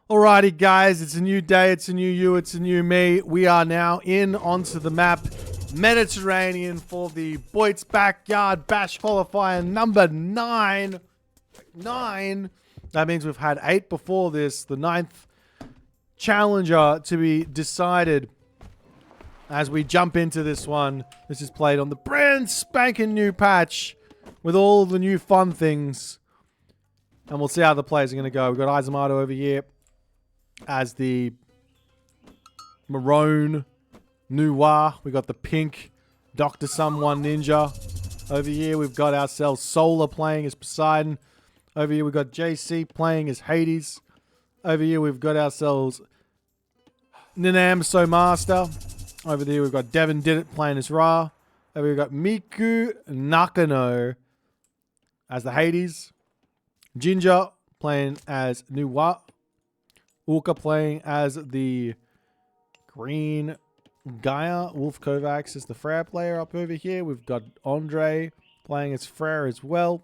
Alrighty, guys, it's a new day, it's a new you, it's a new me. We are now in onto the map Mediterranean for the Boit's Backyard Bash qualifier number 9. 9. That means we've had 8 before this. The 9th challenger to be decided as we jump into this one. This is played on the brand spanking new patch with all the new fun things. And we'll see how the players are going to go. We've got Izumato over here as the maroon Noir. We got the pink Dr. Someone Ninja. Over here we've got ourselves Solar playing as Poseidon. Over here we've got JC playing as Hades. Over here we've got ourselves Ninam So Master. Over there we've got Devin Did It playing as Ra. Over here we've got Miku Nakano as the Hades. Ginger playing as Noir. Orca playing as the green Gaia. Wolf Kovacs is the Freya player up over here. We've got Andre playing as Freya as well.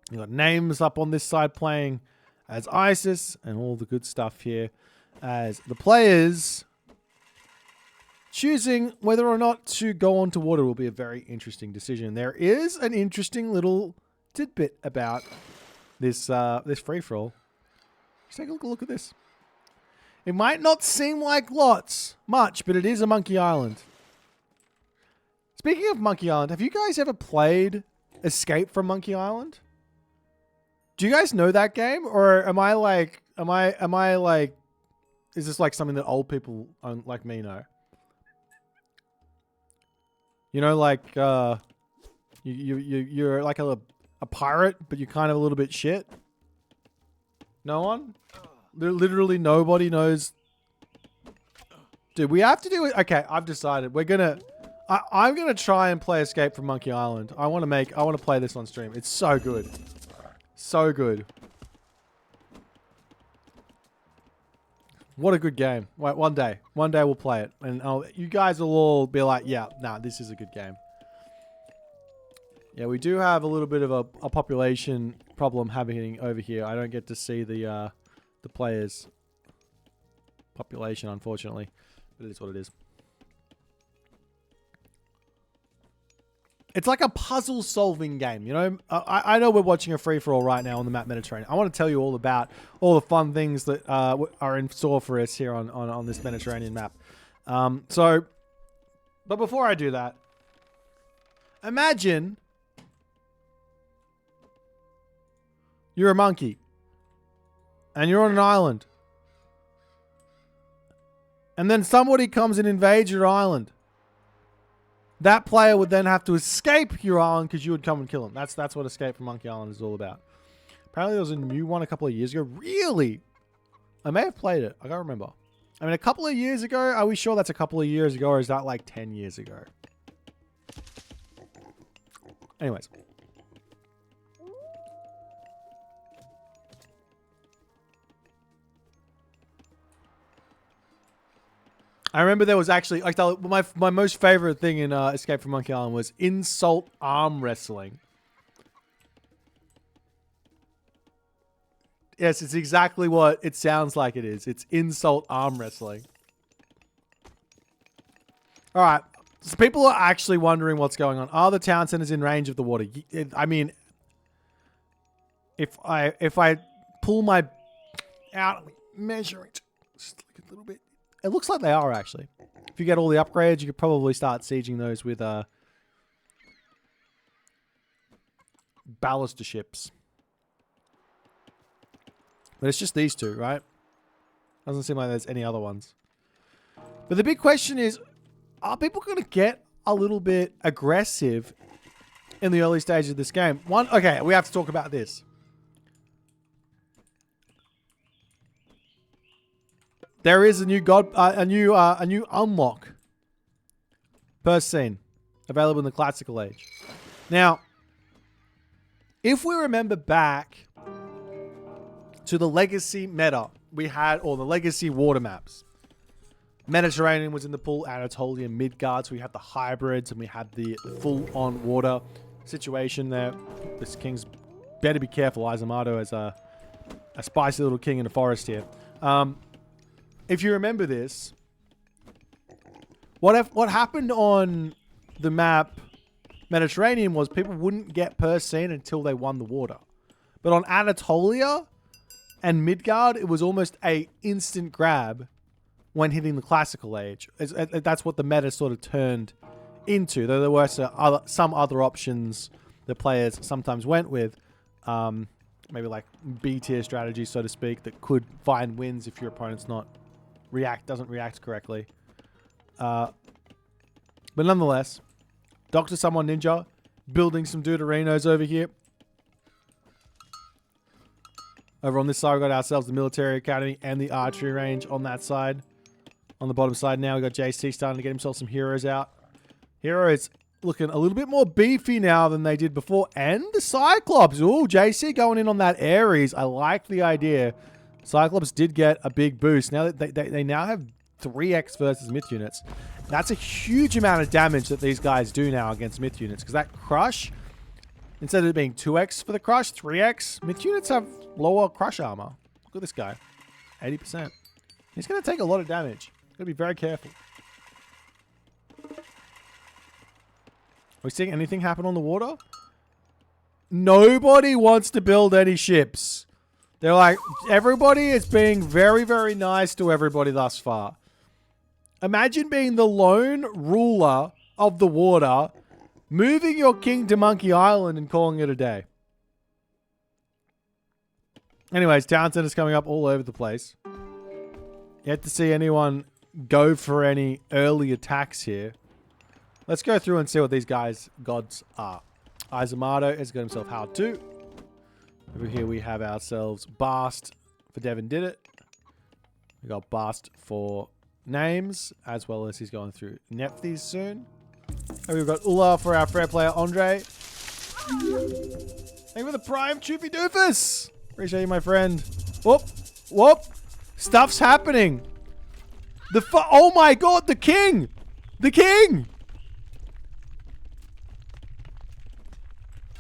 You've got names up on this side playing as Isis and all the good stuff here as the players choosing whether or not to go onto water will be a very interesting decision. There is an interesting little tidbit about this this free-for-all. Just take a look at this. It might not seem like much, but it is a Monkey Island. Speaking of Monkey Island, have you guys ever played Escape from Monkey Island? Do you guys know that game? Or am I like, is this like something that old people like me know? You know, like, you're like a pirate, but you're kind of a little bit shit? No one? Literally nobody knows. Dude, we have to do it. Okay, I've decided. We're gonna... I'm gonna try and play Escape from Monkey Island. I want to play this on stream. It's so good. So good. What a good game. Wait, one day we'll play it. And you guys will all be like, yeah, nah, this is a good game. Yeah, we do have a little bit of a population problem happening over here. I don't get to see the players' population, unfortunately. But it is what it is. It's like a puzzle-solving game, you know? I know we're watching a free-for-all right now on the map Mediterranean. I want to tell you all about all the fun things that are in store for us here on this Mediterranean map. But before I do that, imagine you're a monkey and you're on an island. And then somebody comes and invades your island. That player would then have to escape your island because you would come and kill him. That's what Escape from Monkey Island is all about. Apparently there was a new one a couple of years ago. Really? I may have played it. I can't remember. I mean, a couple of years ago? Are we sure that's a couple of years ago or is that like 10 years ago? Anyways. I remember there was actually, like, my most favorite thing in Escape from Monkey Island was insult arm wrestling. Yes, it's exactly what it sounds like it is. It's insult arm wrestling. All right. So people are actually wondering what's going on. Are the town centers in range of the water? I mean, if I pull my out, measure it just like a little bit. It looks like they are, actually. If you get all the upgrades, you could probably start sieging those with ballista ships. But it's just these two, right? Doesn't seem like there's any other ones. But the big question is, are people going to get a little bit aggressive in the early stages of this game? Okay, we have to talk about this. There is a new unlock per scene available in the classical age. Now, if we remember back to the legacy meta we had, or the legacy water maps, Mediterranean was in the pool, Anatolia, Midgard, so we had the hybrids and we had the full-on water situation there. This king's better be careful. Izumato as A spicy little king in the forest here. If you remember this, what happened on the map Mediterranean was people wouldn't get per scene until they won the water. But on Anatolia and Midgard, it was almost a instant grab when hitting the classical age. That's what the meta sort of turned into, though there were some other options that players sometimes went with. Maybe like B tier strategies, so to speak, that could find wins if your opponent's doesn't react correctly. But nonetheless, Dr. Someone Ninja building some Deuterinos over here. Over on this side, we got ourselves the military academy and the archery range on that side. On the bottom side now, we got JC starting to get himself some heroes out. Heroes looking a little bit more beefy now than they did before. And the Cyclops. Ooh, JC going in on that Ares. I like the idea. Cyclops did get a big boost. Now that they now have 3x versus myth units. That's a huge amount of damage that these guys do now against myth units. Because that crush, instead of it being 2x for the crush, 3x, myth units have lower crush armor. Look at this guy. 80%. He's going to take a lot of damage. Got to be very careful. Are we seeing anything happen on the water? Nobody wants to build any ships. They're like, everybody is being very, very nice to everybody thus far. Imagine being the lone ruler of the water, moving your king to Monkey Island and calling it a day. Anyways, town center's coming up all over the place. Yet to see anyone go for any early attacks here. Let's go through and see what these guys' gods are. Izumato has got himself How To. Over here we have ourselves Bast for Devin Did It. We got Bast for names, as well as he's going through Nephthys soon. And we've got Ulla for our fair player Andre. Thank you for the prime Choofy Doofus. Appreciate you, my friend. Whoop, whoop. Stuff's happening. Oh my god, the king! The king!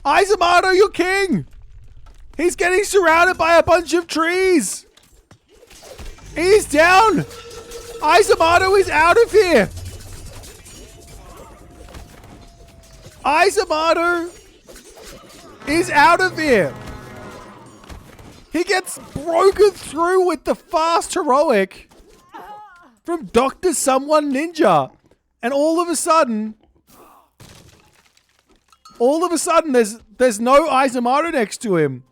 Izumato, your king! He's getting surrounded by a bunch of trees! He's down! Izumato is out of here! Izumato is out of here! He gets broken through with the fast heroic from Dr. Someone Ninja. And all of a sudden, there's no Izumato next to him.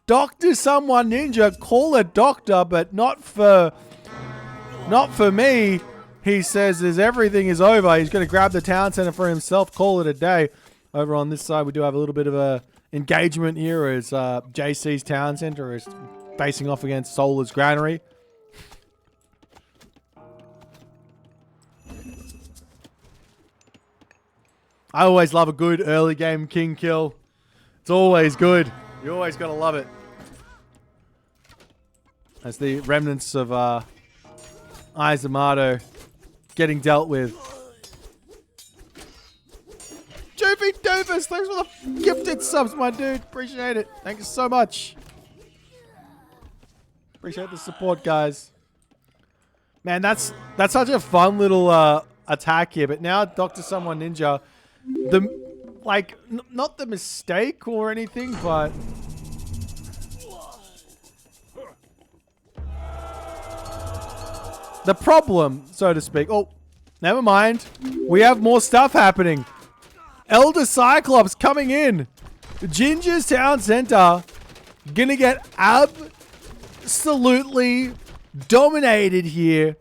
Dr. Someone Ninja, call a doctor, but not for me. He says as everything is over, he's going to grab the town center for himself, call it a day. Over on this side, we do have a little bit of a engagement here as JC's town center is facing off against Solar's granary. I always love a good early game king kill. It's always good. You always gotta love it. As the remnants of Izumato getting dealt with. Joopy Doofus, thanks for the gifted subs, my dude. Appreciate it. Thank you so much. Appreciate the support, guys. Man, that's such a fun little attack here. But now Dr. Someone Ninja, not the mistake or anything, but the problem, so to speak. Oh, never mind. We have more stuff happening. Elder Cyclops coming in. Ginger's town center gonna get absolutely dominated here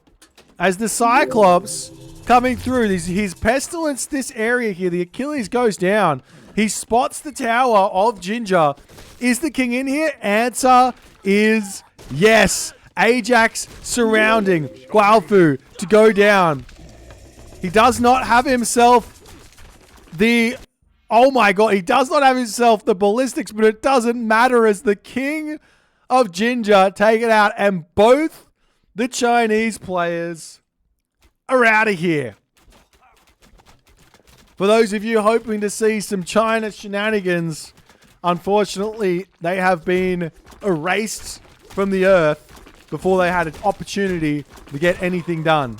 as the Cyclops coming through. He's pestilence this area here. The Achilles goes down. He spots the tower of Ginger. Is the king in here? Answer is yes. Ajax surrounding Gualfu to go down. He does not have himself oh my god, he does not have himself the ballistics, but it doesn't matter as the king of Ginger take it out, and both the Chinese players are out of here. For those of you hoping to see some China shenanigans, Unfortunately, they have been erased from the earth before they had an opportunity to get anything done.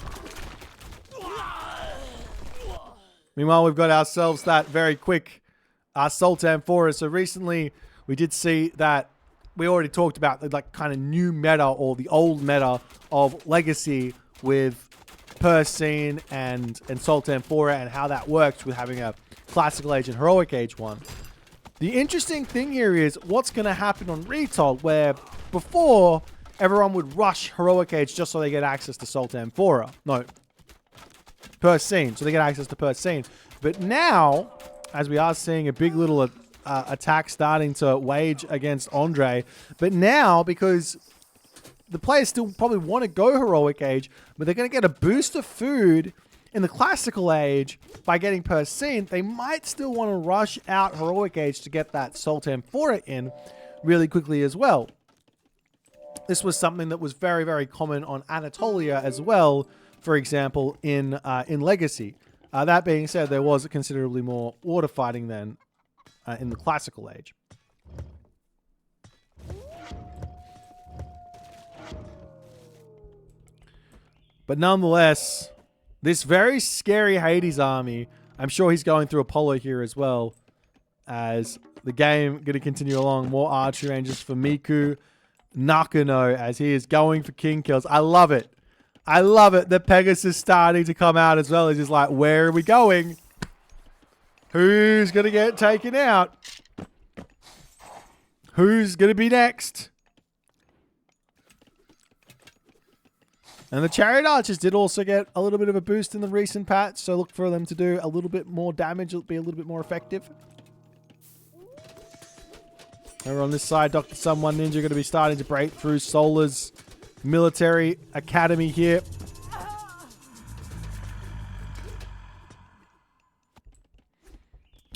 Meanwhile, we've got ourselves that very quick Sultan Forest. So recently, we did see that we already talked about the like kind of new meta or the old meta of Legacy with Persine and Sultan Fora and how that works with having a Classical Age and Heroic Age one. The interesting thing here is what's going to happen on Retold, where before everyone would rush Heroic Age just so they get access to Sultan Fora. No, Persine, so they get access to Persine. But now, as we are seeing a big little attack starting to wage against Andre, but now because the players still probably want to go Heroic Age, but they're going to get a boost of food in the Classical Age by getting Persine, they might still want to rush out Heroic Age to get that Sultan Fora in really quickly as well. This was something that was very, very common on Anatolia as well, for example, in Legacy. That being said, there was considerably more water fighting then in the Classical Age. But nonetheless, this very scary Hades army, I'm sure he's going through Apollo here as well, as the game going to continue along. More archery ranges for Miku Nakano as he is going for king kills. I love it. I love it. The Pegasus starting to come out as well. He's just like, where are we going? Who's going to get taken out? Who's going to be next? And the Chariot Archers did also get a little bit of a boost in the recent patch, so look for them to do a little bit more damage. It'll be a little bit more effective. Over on this side, Dr. Sun One Ninja going to be starting to break through Solar's military academy here.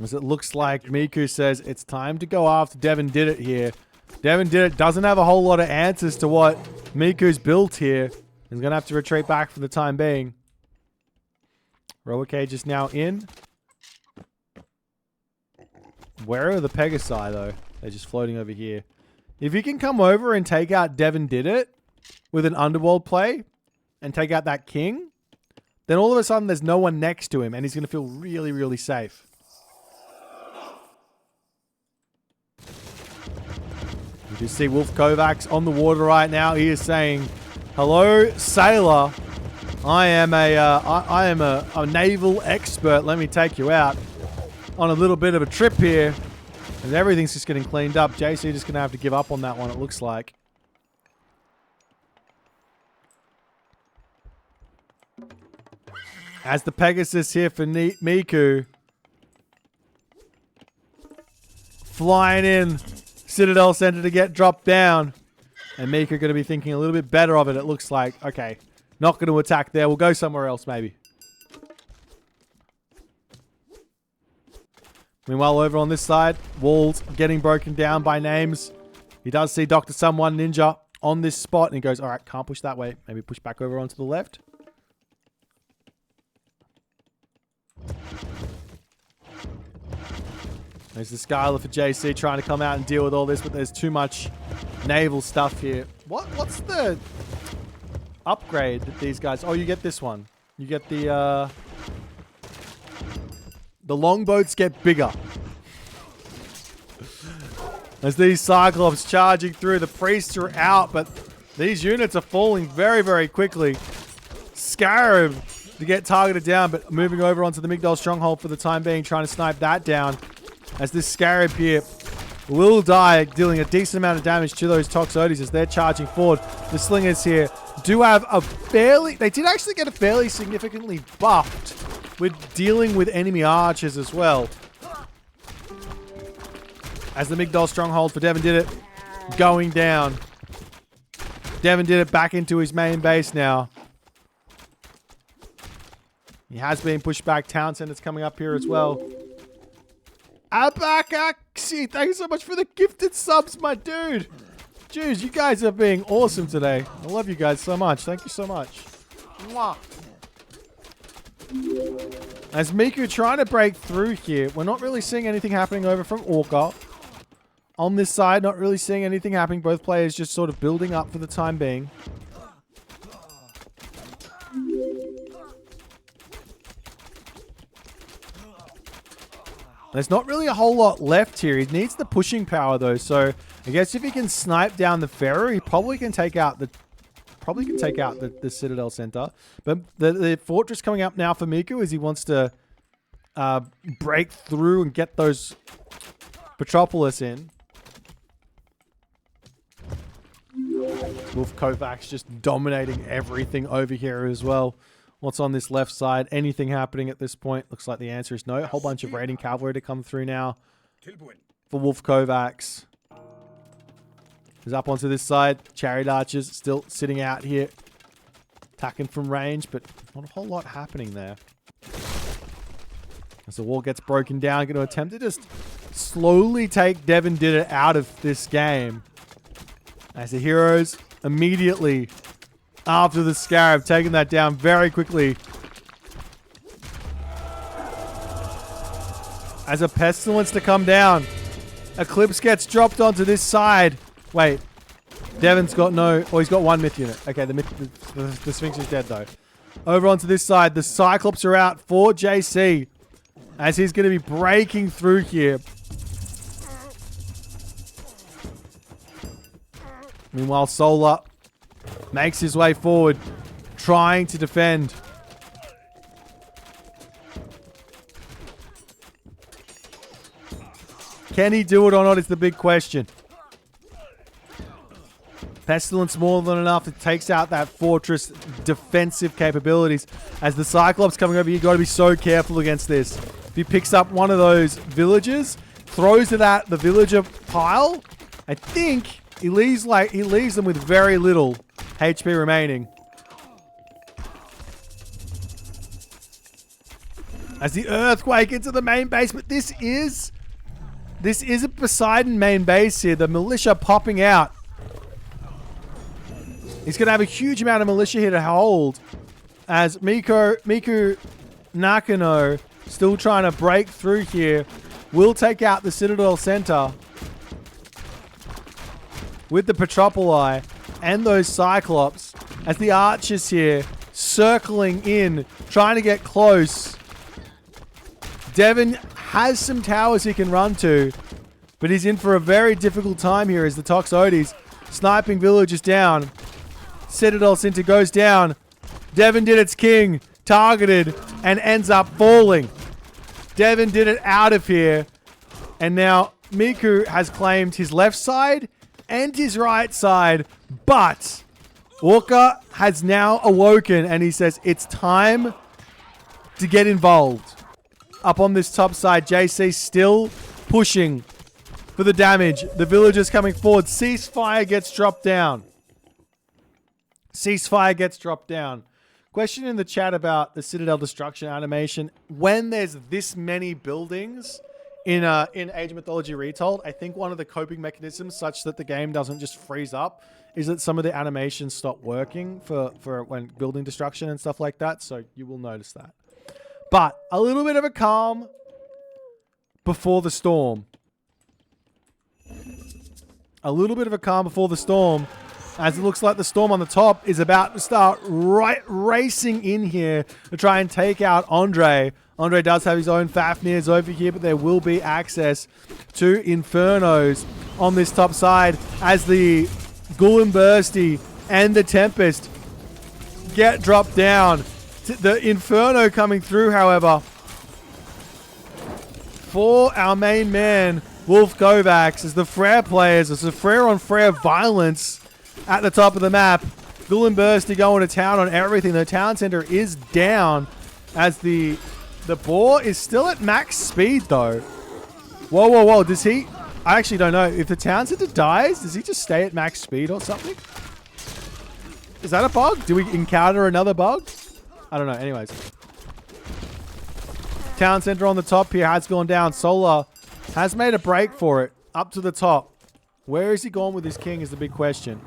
As it looks like Miku says it's time to go after Devin Did It here. Devin Did It doesn't have a whole lot of answers to what Miku's built here. He's going to have to retreat back for the time being. Heroic Age is now in. Where are the Pegasi, though? They're just floating over here. If you can come over and take out Devin Did It with an Underworld play and take out that king, then all of a sudden there's no one next to him and he's going to feel really, really safe. You can see Wolf Kovacs on the water right now. He is saying, hello, sailor. I am a naval expert. Let me take you out on a little bit of a trip here. And everything's just getting cleaned up. JC just going to have to give up on that one, it looks like. As the Pegasus here for Miku. Flying in. Citadel Center to get dropped down. And Miku going to be thinking a little bit better of it, it looks like. Okay, not going to attack there. We'll go somewhere else, maybe. Meanwhile, over on this side, walls getting broken down by names. He does see Dr. Sun One Ninja on this spot. And he goes, all right, can't push that way. Maybe push back over onto the left. There's the Skylar for JC trying to come out and deal with all this, but there's too much naval stuff here. What's the upgrade that these guys... Oh, you get this one. You get the longboats get bigger. As these Cyclops charging through, the priests are out, but these units are falling very, very quickly. Scarab to get targeted down, but moving over onto the Migdol Stronghold for the time being, trying to snipe that down. As this Scarab here will die, dealing a decent amount of damage to those Toxotes as they're charging forward. The Slingers here do have a fairly... They did actually get a fairly significantly buffed with dealing with enemy archers as well. As the Migdol Stronghold for Devin Did It going down. Devin Did It back into his main base now. He has been pushed back. Townsend is coming up here as well. Abakaxi, thank you so much for the gifted subs, my dude. Jeez, you guys are being awesome today. I love you guys so much. Thank you so much. Mwah. As Miku trying to break through here, we're not really seeing anything happening over from Orca. On this side, not really seeing anything happening. Both players just sort of building up for the time being. There's not really a whole lot left here. He needs the pushing power though, so I guess if he can snipe down the ferry, he probably can take out the Citadel Center. But the fortress coming up now for Miku is he wants to break through and get those Petropolis in. Wolf Kovacs just dominating everything over here as well. What's on this left side? Anything happening at this point? Looks like the answer is no. A whole bunch of raiding cavalry to come through now for Wolf Kovacs. He's up onto this side. Chariot archers still sitting out here. Attacking from range, but not a whole lot happening there. As the wall gets broken down, going to attempt to just slowly take Devon Did It out of this game. As the heroes immediately after the Scarab, taking that down very quickly. As a Pestilence to come down. Eclipse gets dropped onto this side. Wait. Devon's got no... Oh, he's got one myth unit. Okay, the Sphinx is dead though. Over onto this side. The Cyclops are out for JC. As he's going to be breaking through here. Meanwhile, Solar makes his way forward, trying to defend. Can he do it or not is the big question. Pestilence more than enough. It takes out that fortress defensive capabilities. As the Cyclops coming over, you've got to be so careful against this. If he picks up one of those villagers, throws it at the villager pile, I think he leaves them with very little HP remaining. As the earthquake into the main base, but this is a Poseidon main base here. The militia popping out. He's going to have a huge amount of militia here to hold. As Miku Nakano still trying to break through here. Will take out the Citadel Center. With the Petropoli and those Cyclops. As the archers here circling in. Trying to get close. Devon has some towers he can run to. But he's in for a very difficult time here as the Toxotes sniping villagers down. Citadel Center goes down. Devon Did It's king. Targeted and ends up falling. Devon Did It out of here. And now Miku has claimed his left side and his right side. But Walker has now awoken and he says it's time to get involved. Up on this top side, JC still pushing for the damage. The villagers coming forward. Ceasefire gets dropped down. Ceasefire gets dropped down. Question in the chat about the Citadel destruction animation. When there's this many buildings in Age of Mythology Retold, I think one of the coping mechanisms such that the game doesn't just freeze up is that some of the animations stop working for when building destruction and stuff like that. So you will notice that. But a little bit of a calm before the storm. A little bit of a calm before the storm. As it looks like the storm on the top is about to start racing in here to try and take out Andre. Andre does have his own Fafnirs over here, but there will be access to Infernos on this top side as the Gullimbursty and the Tempest get dropped down. The Inferno coming through, however, for our main man, Wolf Kovacs, as the Frere players. It's a Frere on Frere violence at the top of the map. Gullimbursty going to town on everything. The town center is down as the boar is still at max speed though. Whoa, whoa, whoa. Does he? I actually don't know. If the town center dies, does he just stay at max speed or something? Is that a bug? Do we encounter another bug? I don't know. Anyways. Town center on the top here has gone down. Solar has made a break for it. Up to the top. Where is he gone with his king is the big question.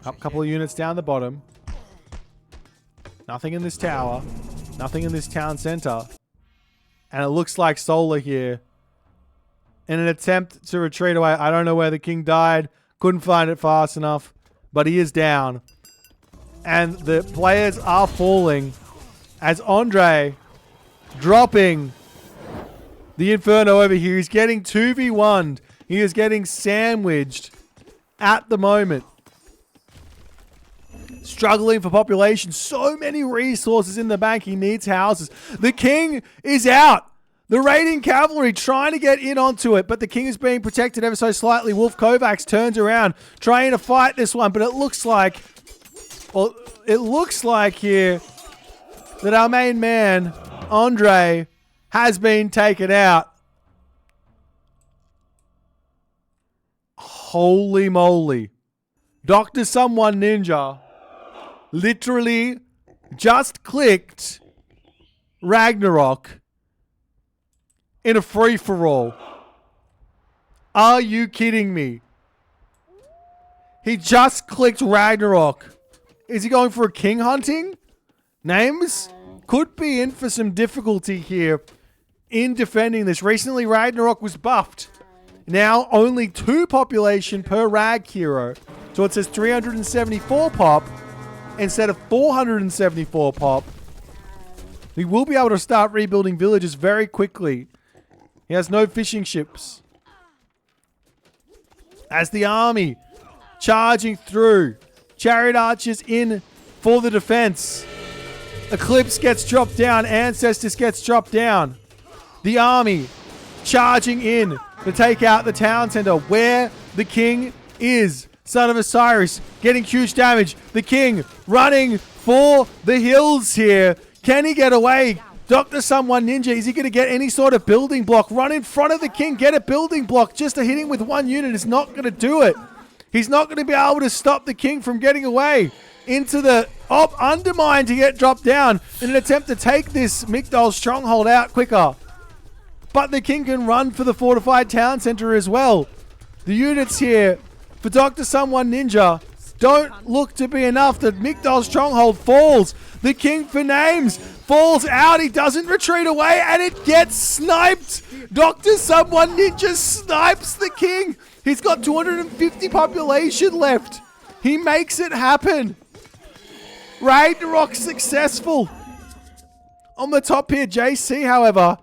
Up a couple of units down the bottom. Nothing in this tower. Nothing in this town center. And it looks like Solar here in an attempt to retreat away. I don't know where the king died. Couldn't find it fast enough. But he is down. And the players are falling as Andre dropping the Inferno over here. He's getting 2v1'd. He is getting sandwiched at the moment. Struggling for population. So many resources in the bank. He needs houses. The king is out. The raiding cavalry trying to get in onto it, but the king is being protected ever so slightly. Wolf Kovacs turns around, trying to fight this one, but it looks like, well, it looks like here that our main man, Andre, has been taken out. Holy moly. Dr. Someone Ninja literally just clicked Ragnarok in a free-for-all. Are you kidding me? He just clicked Ragnarok. Is he going for a king hunting? Names could be in for some difficulty here in defending this. Recently, Ragnarok was buffed. Now, only 2 population per rag hero. So it says 374 pop instead of 474 pop. We will be able to start rebuilding villages very quickly. He has no fishing ships. As the army charging through. Chariot archers in for the defense. Eclipse gets dropped down. Ancestors gets dropped down. The army charging in to take out the town center where the king is. Son of Osiris getting huge damage. The king running for the hills here. Can he get away? Dr. Someone Ninja, is he going to get any sort of building block? Run in front of the king, get a building block. Just a hitting with 1 unit is not going to do it. He's not going to be able to stop the king from getting away. Into the undermine to get dropped down in an attempt to take this Migdol stronghold out quicker. But the king can run for the fortified town center as well. The units here for Dr. Someone Ninja don't look to be enough. The Migdol stronghold falls. The king for names falls out. He doesn't retreat away and it gets sniped. Dr. Someone Ninja snipes the king. He's got 250 population left. He makes it happen. Ragnarok successful. On the top here, JC, however,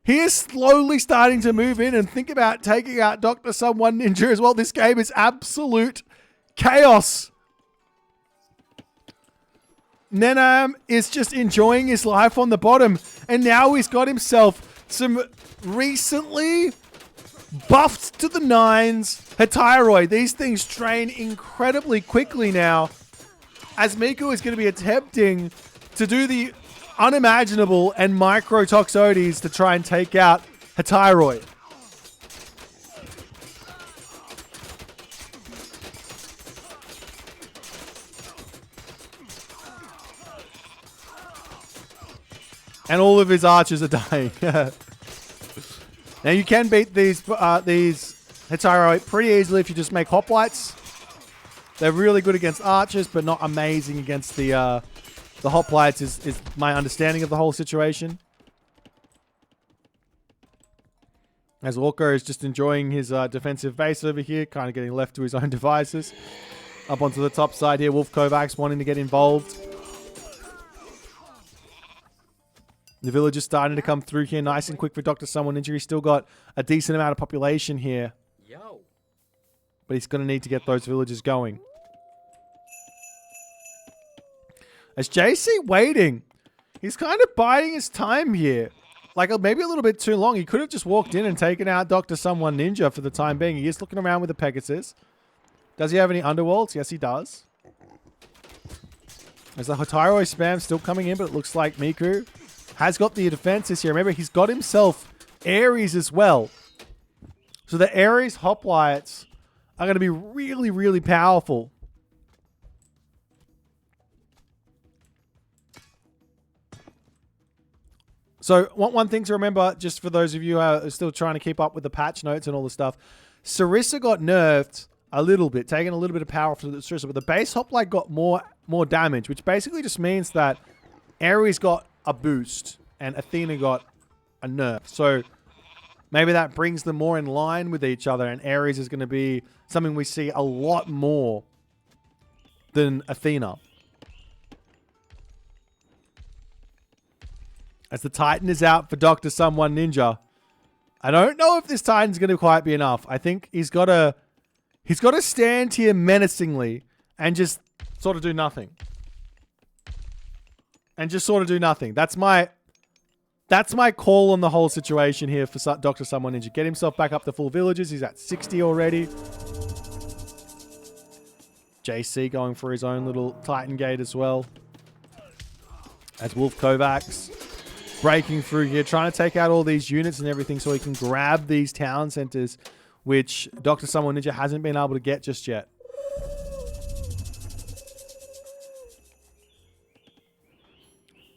he is slowly starting to move in and think about taking out Dr. Someone Ninja as well. This game is absolute chaos. Nenam is just enjoying his life on the bottom. And now he's got himself some recently buffed to the 9s Hetairoi. These things train incredibly quickly now. As Miku is going to be attempting to do the unimaginable and micro Toxotes to try and take out Hetairoi. And all of his archers are dying. Now you can beat these Hetairoi pretty easily if you just make hoplites. They're really good against archers, but not amazing against the hoplites is my understanding of the whole situation. As Orko is just enjoying his defensive base over here, kind of getting left to his own devices. Up onto the top side here, Wolf Kovacs wanting to get involved. The village is starting to come through here nice and quick for Dr. Someone Ninja. He's still got a decent amount of population here. But he's going to need to get those villages going. As JC waiting, he's kind of biding his time here. Like maybe a little bit too long. He could have just walked in and taken out Dr. Someone Ninja for the time being. He is looking around with the Pegasus. Does he have any underworlds? Yes, he does. There's the Hetairoi spam still coming in, but it looks like Miku has got the defenses here. Remember, he's got himself Ares as well. So the Ares hoplites are going to be really, really powerful. So one thing to remember, just for those of you who are still trying to keep up with the patch notes and all the stuff, Sarissa got nerfed a little bit, taking a little bit of power from the Sarissa, but the base hoplite got more damage, which basically just means that Ares got a boost and Athena got a nerf. So Maybe that brings them more in line with each other, and Ares is going to be something we see a lot more than Athena. As the Titan is out for Dr. Someone Ninja. I don't know if this Titan's going to quite be enough. I think he's got to stand here menacingly and just sort of do nothing. That's my call on the whole situation here for Dr. Someone Ninja. Get himself back up to full villages. He's at 60 already. JC going for his own little Titan gate as well. As Wolf Kovacs breaking through here, trying to take out all these units and everything so he can grab these town centers, which Dr. Someone Ninja hasn't been able to get just yet.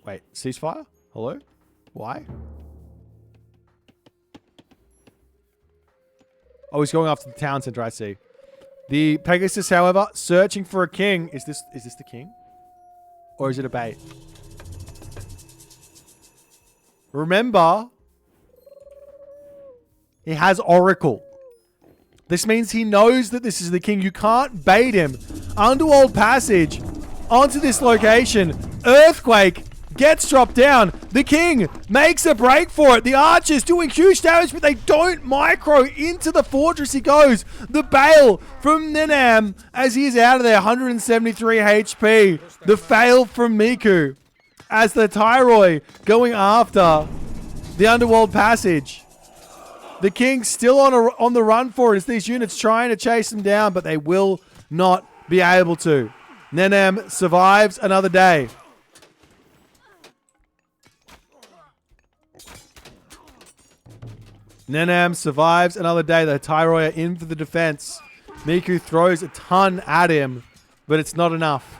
Wait, ceasefire? Hello? Why? Oh, he's going after the town center, I see. The Pegasus, however, searching for a king. Is this the king? Or is it a bait? Remember, he has Oracle. This means he knows that this is the king. You can't bait him. Underworld passage onto this location. Earthquake gets dropped down. The king makes a break for it. The archers doing huge damage, but they don't micro. Into the fortress he goes. The bail from Ninam as he is out of there. 173 HP. The fail from Miku as the Tyroi going after the Underworld passage. The king still on the run for it as these units trying to chase him down, but they will not be able to. Ninam survives another day. Ninam survives another day. The Tyroi are in for the defense. Miku throws a ton at him, but it's not enough.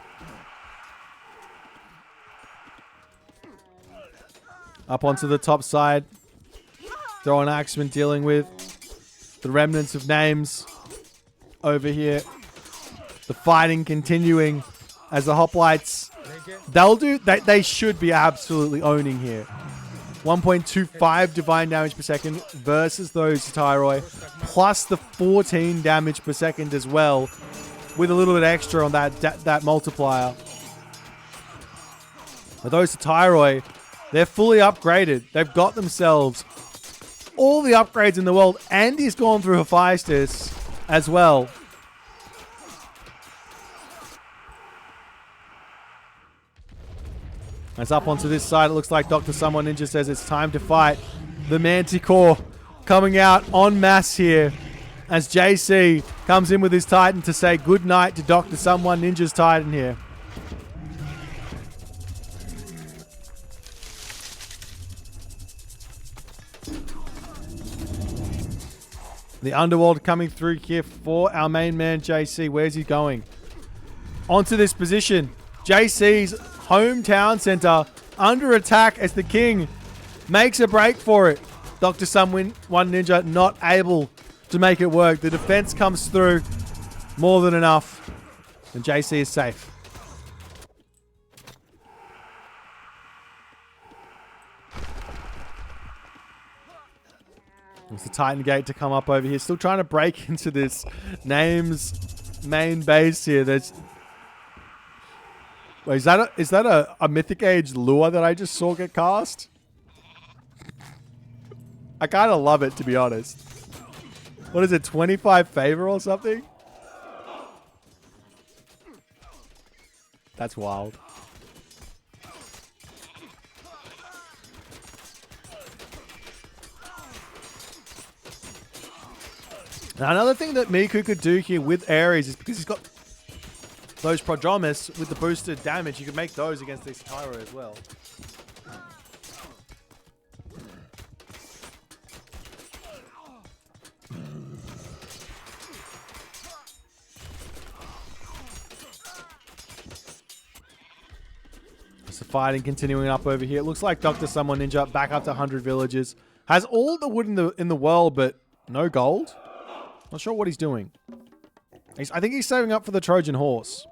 Up onto the top side. Throwing Axeman dealing with the remnants of names over here. The fighting continuing as the hoplites. They should be absolutely owning here. 1.25 divine damage per second versus those Tyroi, plus the 14 damage per second as well, with a little bit extra on that multiplier. But those Tyroi, they're fully upgraded. They've got themselves all the upgrades in the world, and he's gone through Hephaestus as well. As up onto this side, it looks like Dr. Someone Ninja says it's time to fight. The Manticore coming out en masse here as JC comes in with his Titan to say goodnight to Dr. Someone Ninja's Titan here. The Underworld coming through here for our main man, JC. Where's he going? Onto this position. JC's hometown center under attack as the king makes a break for it. Dr. Someone Ninja not able to make it work. The defense comes through more than enough. And JC is safe. It's the Titan Gate to come up over here. Still trying to break into this name's main base here. There's... Wait, is that a Mythic Age lure that I just saw get cast? I kind of love it, to be honest. What is it, 25 favor or something? That's wild. Now, another thing that Miku could do here with Ares is because he's got those Prodromus with the boosted damage, you could make those against this Tyro as well. So fighting continuing up over here. It looks like Dr. Someone Ninja back up to 100 villages. Has all the wood in the world, but no gold. Not sure what he's doing. I think he's saving up for the Trojan horse.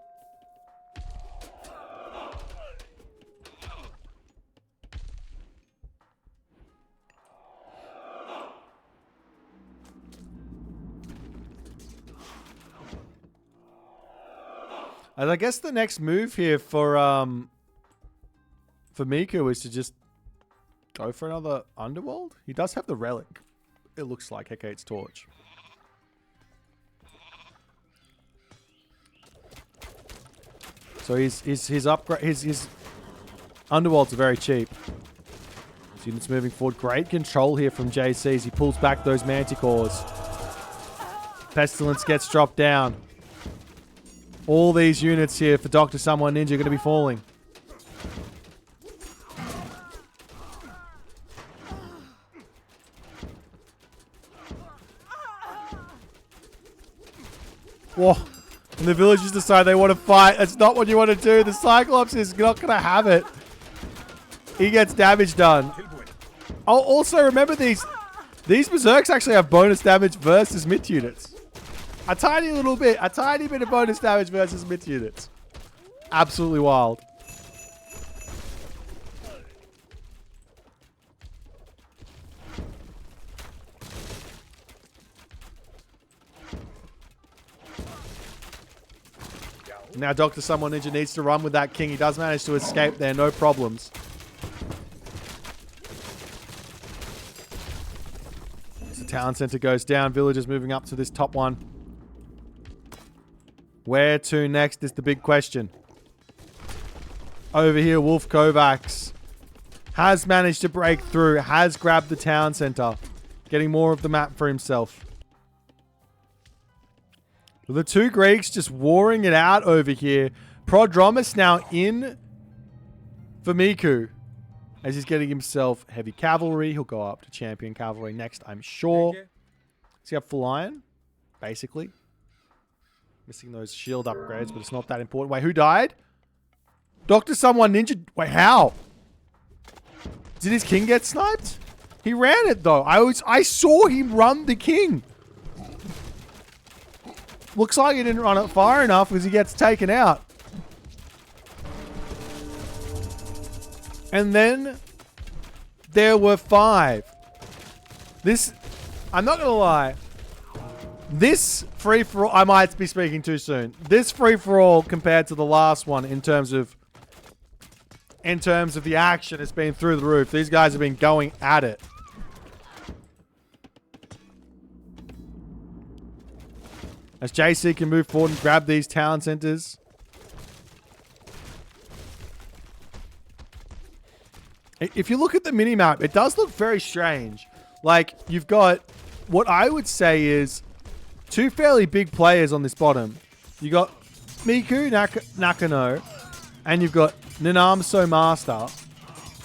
And I guess the next move here for Miku is to just go for another Underworld. He does have the relic. It looks like Hecate's Torch. So his upgrade, his Underworlds are very cheap. His units moving forward. Great control here from JC as he pulls back those Manticores. Pestilence gets dropped down. All these units here for Dr. Someone Ninja are going to be falling. Whoa. And the villagers decide they want to fight. That's not what you want to do. The Cyclops is not going to have it. He gets damage done. Oh, also remember these Berserks actually have bonus damage versus mid units. A tiny little bit. A tiny bit of bonus damage versus mid units. Absolutely wild. Now Dr. Someone Ninja needs to run with that king. He does manage to escape there, no problems. As the town center goes down, villagers moving up to this top one. Where to next is the big question. Over here, Wolf Kovacs has managed to break through, has grabbed the town center, getting more of the map for himself. The two Greeks just warring it out over here. Prodromus now in for Miku as he's getting himself heavy cavalry. He'll go up to champion cavalry next, I'm sure. Does he have full iron? Basically. Missing those shield upgrades, but it's not that important. Wait, who died? Dr. Someone Ninja. Wait, how? Did his king get sniped? He ran it though. I saw him run the king. Looks like he didn't run it far enough because he gets taken out. And then there were 5. This, I'm not going to lie. This free-for-all, I might be speaking too soon. This free-for-all compared to the last one in terms of the action has been through the roof. These guys have been going at it. As JC can move forward and grab these town centers. If you look at the minimap, it does look very strange. Like, you've got what I would say is 2 fairly big players on this bottom. You got Miku Nakano and you've got Nanamso Master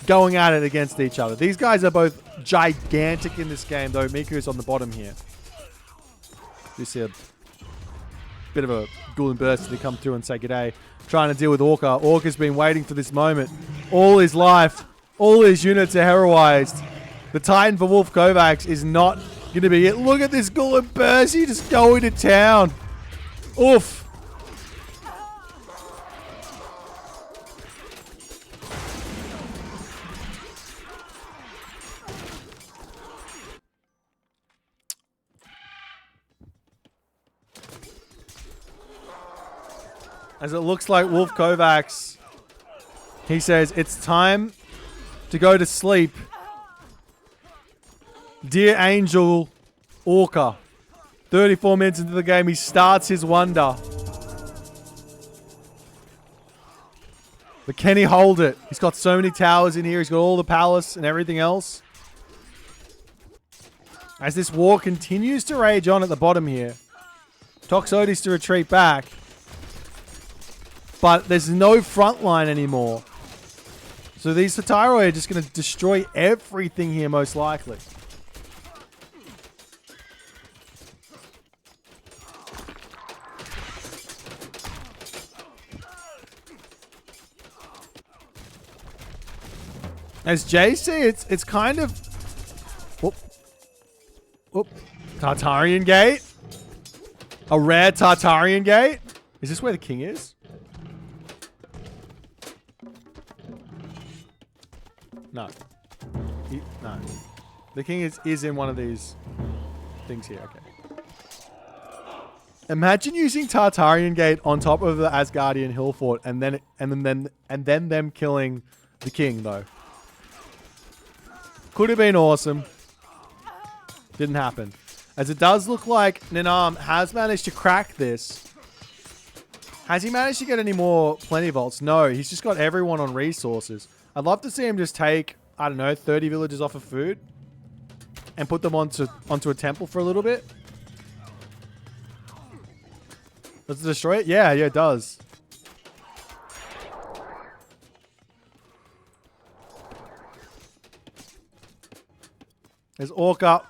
going at it against each other. These guys are both gigantic in this game, though Miku's on the bottom here. You see a bit of a ghoul and burst to come through and say g'day. Trying to deal with Orca. Orca's been waiting for this moment all his life. All his units are heroized. The Titan for Wolf Kovacs is not going to be it. Look at this ghoul and burst. He just going to town. Oof. As it looks like Wolf Kovacs, he says, it's time to go to sleep. Dear Angel Orca. 34 minutes into the game, he starts his wonder. But can he hold it? He's got so many towers in here. He's got all the palace and everything else. As this war continues to rage on at the bottom here. Toxotes to retreat back. But there's no front line anymore. So these Sataroi are just going to destroy everything here, most likely. As JC, it's kind of... Whoop. Whoop. Tartarian Gate. A rare Tartarian Gate. Is this where the king is? No. No. The king is in one of these things here. Okay. Imagine using Tartarian Gate on top of the Asgardian Hill Fort and then them killing the king though. Could have been awesome. Didn't happen. As it does look like Ninam has managed to crack this. Has he managed to get any more plenty vaults? No, he's just got everyone on resources. I'd love to see him just take, I don't know, 30 villagers off of food and put them onto a temple for a little bit. Does it destroy it? Yeah, it does. There's Orca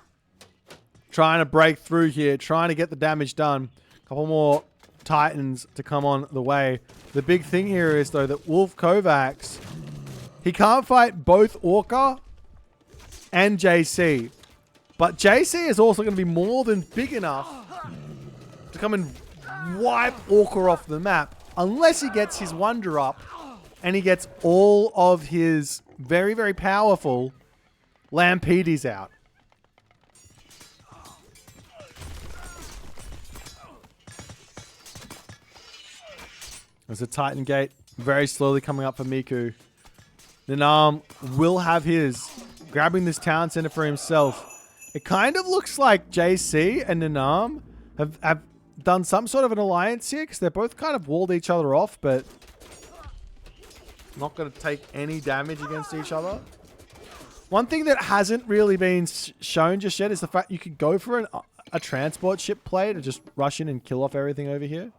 trying to break through here, trying to get the damage done. A couple more Titans to come on the way. The big thing here is, though, that Wolf Kovacs, he can't fight both Orca and JC. But JC is also going to be more than big enough to come and wipe Orca off the map. Unless he gets his Wonder up and he gets all of his very, very powerful Lampedes out. There's a Titan Gate very slowly coming up for Miku. Ninam will have his, grabbing this town center for himself. It kind of looks like JC and Ninam have done some sort of an alliance here because they're both kind of walled each other off, but not going to take any damage against each other. One thing that hasn't really been shown just yet is the fact you could go for a transport ship play to just rush in and kill off everything over here.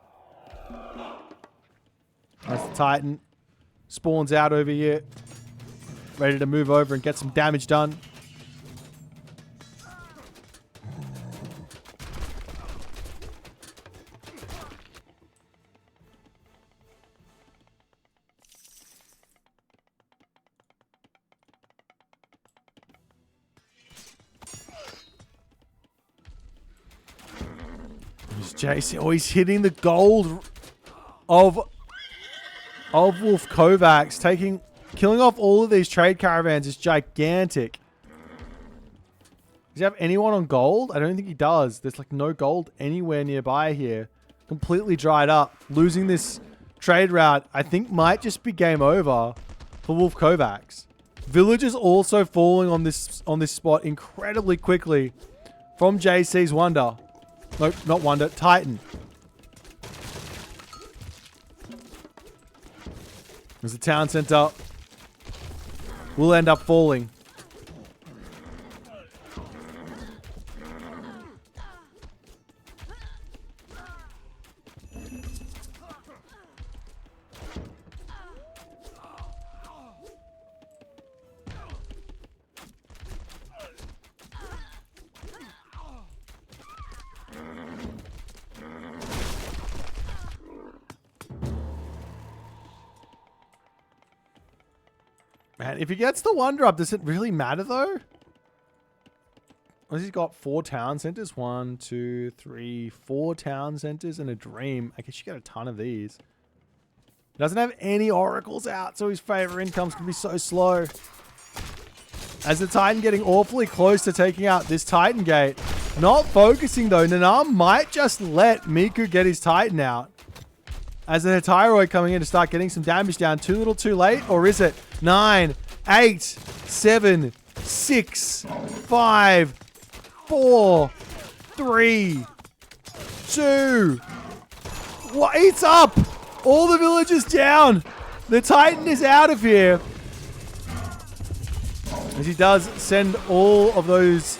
As the Titan spawns out over here, ready to move over and get some damage done. Here's JC. Oh, he's hitting the gold of Wolf Kovacs, killing off all of these trade caravans is gigantic. Does he have anyone on gold? I don't think he does. There's like no gold anywhere nearby here. Completely dried up. Losing this trade route, I think might just be game over for Wolf Kovacs. Villagers also falling on this spot incredibly quickly from JC's Wonder. Nope, not Wonder, Titan. As the town center will end up falling. Man, if he gets the Wonder up, does it really matter though? He's got 4 town centers. 1, 2, 3, 4 town centers and a dream. I guess you get a ton of these. He doesn't have any oracles out, so his favor income's gonna be so slow. As the Titan getting awfully close to taking out this Titan Gate. Not focusing though. Ninam might just let Miku get his Titan out. As the Thyroid coming in to start getting some damage down. Too little too late? Or is it? 9, 8, 7, 6, 5, 4, 3, 2. What? It's up! All the villagers down! The Titan is out of here. As he does send all of those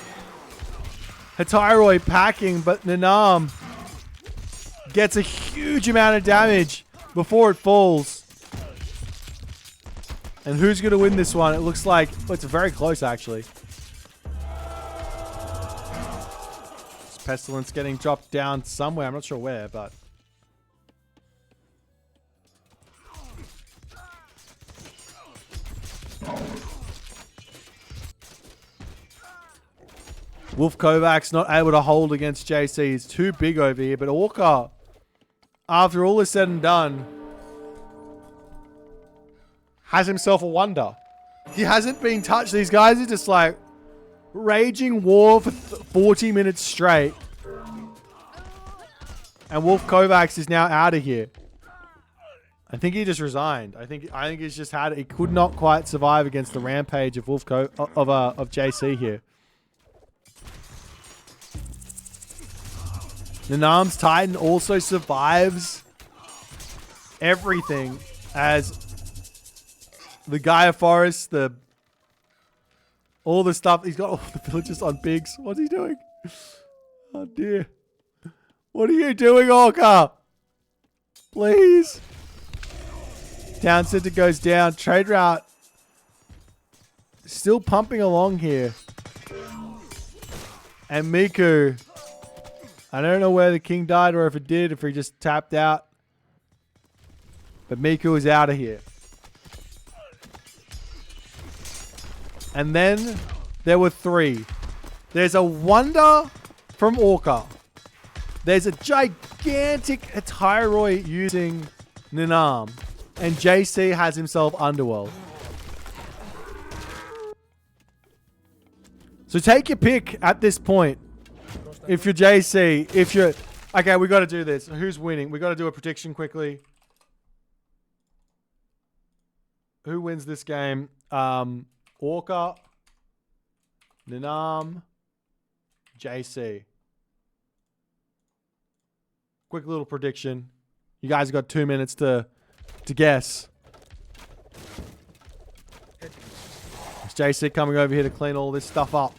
Hatyroi packing, but Ninam gets a huge amount of damage before it falls. And who's going to win this one? It looks like... Oh, it's very close, actually. This Pestilence getting dropped down somewhere. I'm not sure where, but... Wolf Kovacs not able to hold against JC. He's too big over here. But Orca, after all is said and done, has himself a Wonder. He hasn't been touched. These guys are just like raging war for 40 minutes straight. And Wolf Kovacs is now out of here. I think he just resigned. I think he's just had. He could not quite survive against the rampage of of JC here. Nanam's Titan also survives everything as the Gaia Forest, all the stuff. He's got all the villagers on pigs. What's he doing? Oh dear. What are you doing, Orca? Please. Town center goes down. Trade route still pumping along here. And Miku. I don't know where the king died or if it did, if he just tapped out. But Miku is out of here. And then there were 3. There's a Wonder from Orca. There's a gigantic Tyroi using Nanam. And JC has himself Underworld. So take your pick at this point. If you're JC, if you're... Okay, we got to do this. Who's winning? We got to do a prediction quickly. Who wins this game? Orca, Nanam, JC. Quick little prediction. You guys got 2 minutes to guess. Is JC coming over here to clean all this stuff up?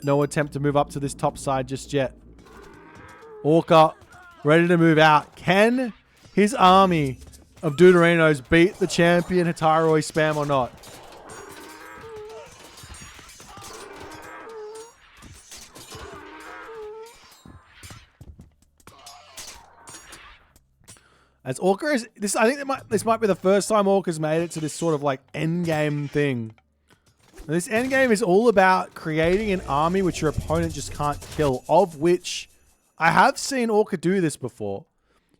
No attempt to move up to this top side just yet. Orca ready to move out. Can his army of Deuterinos beat the champion Hataroi spam or not? As Orca is this, I think this might be the first time Orca's made it to this sort of like end game thing. And this end game is all about creating an army which your opponent just can't kill. Of which I have seen Orca do this before.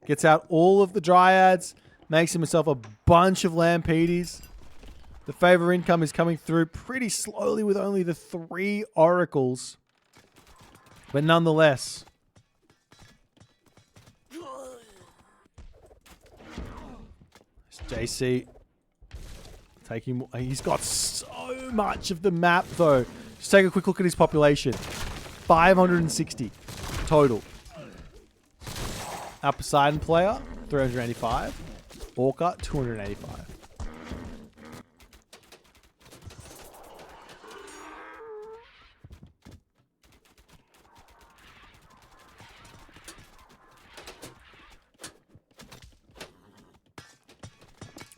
Gets out all of the Dryads, makes himself a bunch of Lampedes. The favor income is coming through pretty slowly with only the 3 Oracles. But nonetheless. JC taking... He's got so much of the map though. Just take a quick look at his population. 560 total. Our Poseidon player, 385. Orca, 285.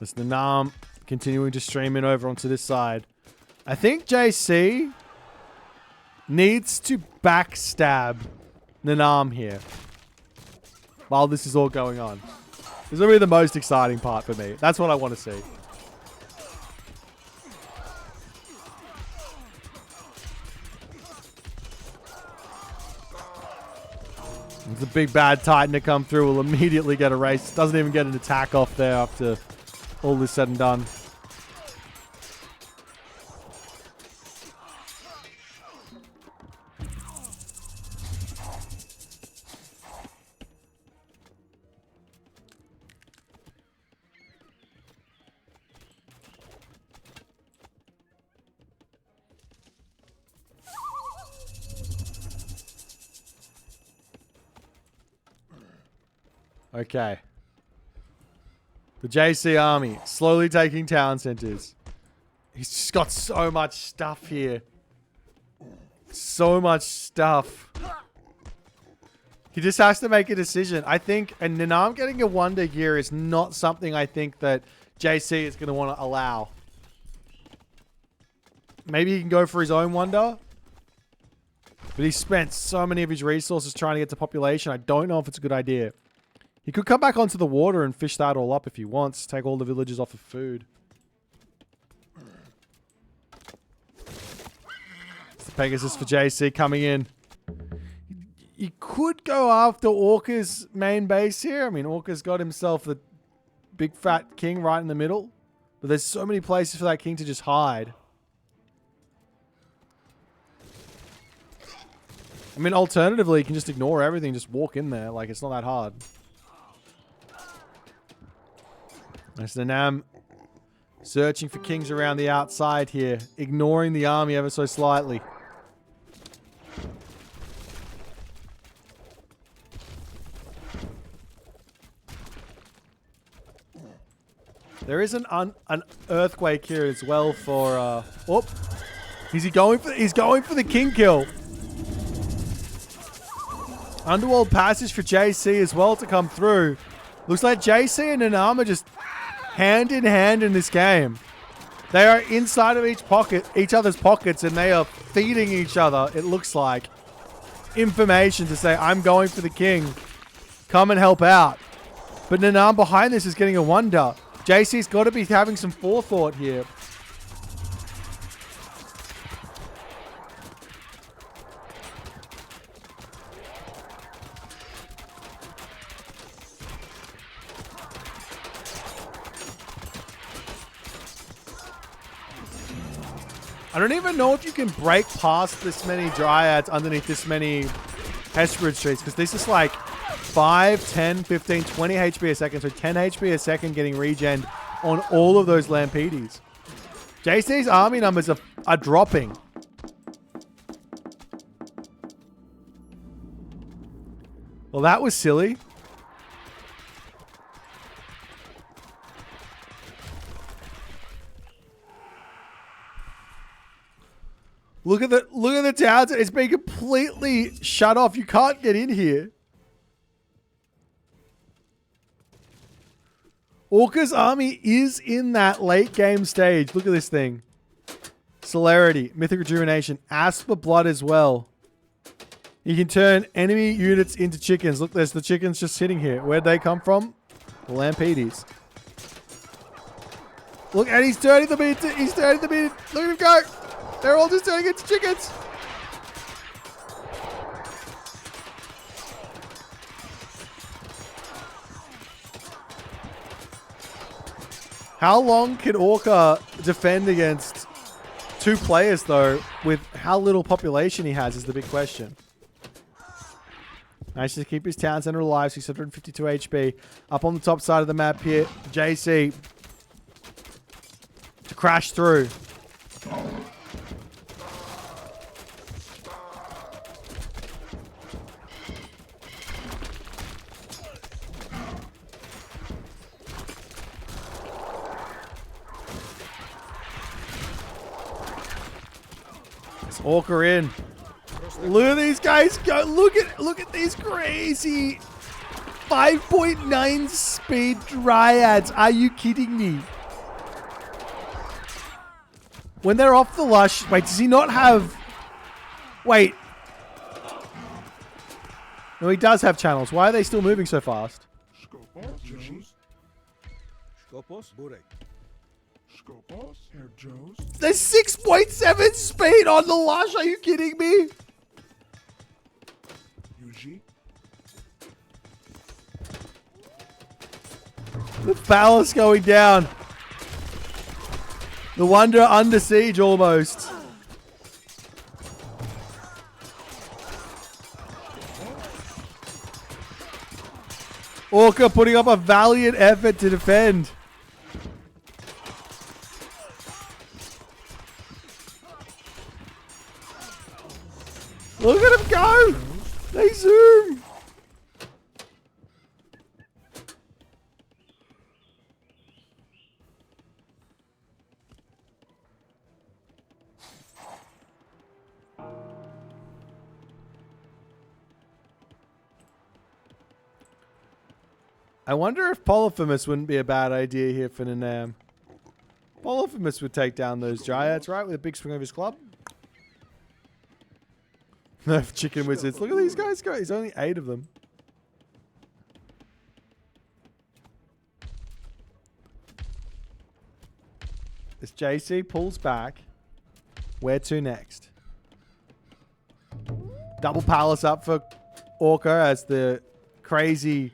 It's the Nam continuing to stream in over onto this side. I think JC needs to backstab Nanam here while this is all going on. This will be the most exciting part for me. That's what I want to see. It's a big bad Titan to come through. Will immediately get erased. Doesn't even get an attack off there after all this said and done. Okay. The JC army slowly taking town centers. He's just got so much stuff here. So much stuff. He just has to make a decision. I think, and Nanam getting a Wonder gear is not something I think that JC is going to want to allow. Maybe he can go for his own Wonder. But he spent so many of his resources trying to get to population. I don't know if it's a good idea. He could come back onto the water and fish that all up if he wants. Take all the villagers off of food. It's the Pegasus for JC coming in. You could go after Orca's main base here. I mean, Orca's got himself the big fat king right in the middle. But there's so many places for that king to just hide. I mean, alternatively, you can just ignore everything, just walk in there. Like, it's not that hard. There's the Nam searching for kings around the outside here, ignoring the army ever so slightly. There is an earthquake here as well for oh, he's going for the king kill. Underworld passage for JC as well to come through. Looks like JC and Nanam are just hand in hand in this game. They are inside of each other's pockets, and they are feeding each other, it looks like, information to say, I'm going for the king. Come and help out. But Nanam behind this is getting a wonder. JC's got to be having some forethought here. I don't even know if you can break past this many dryads underneath this many Hesperid streets, because this is like 5, 10, 15, 20 HP a second. So 10 HP a second getting regened on all of those Lampedes. JC's army numbers are dropping. Well, that was silly. Look at the towns. It's been completely shut off. You can't get in here. Orca's army is in that late game stage. Look at this thing. Celerity, Mythic Rejuvenation, Asp for Blood as well. You can turn enemy units into chickens. Look, there's the chickens just sitting here. Where'd they come from? The Lampedes. Look, and he's turning them into... Look at him go. They're all just turning into chickens. How long can Orca defend against 2 players, though, with how little population he has is the big question. Managed to keep his town center alive, 652 HP. Up on the top side of the map here, JC to crash through. Orca in. Look at these guys go. Look at these crazy 5.9 speed dryads. Are you kidding me? When they're off the lush, wait, does he not have... Wait. No, he does have channels. Why are they still moving so fast? There's 6.7 speed on the lush. Are you kidding me? The phallus going down. The Wonder under siege almost. Orca putting up a valiant effort to defend. Look at him go! They zoom! I wonder if Polyphemus wouldn't be a bad idea here for Nanam. Polyphemus would take down those dryads, right? With a big swing of his club. Nerf chicken wizards. Look at these guys go. There's only 8 of them. As JC pulls back, where to next? Double palace up for Orca as the crazy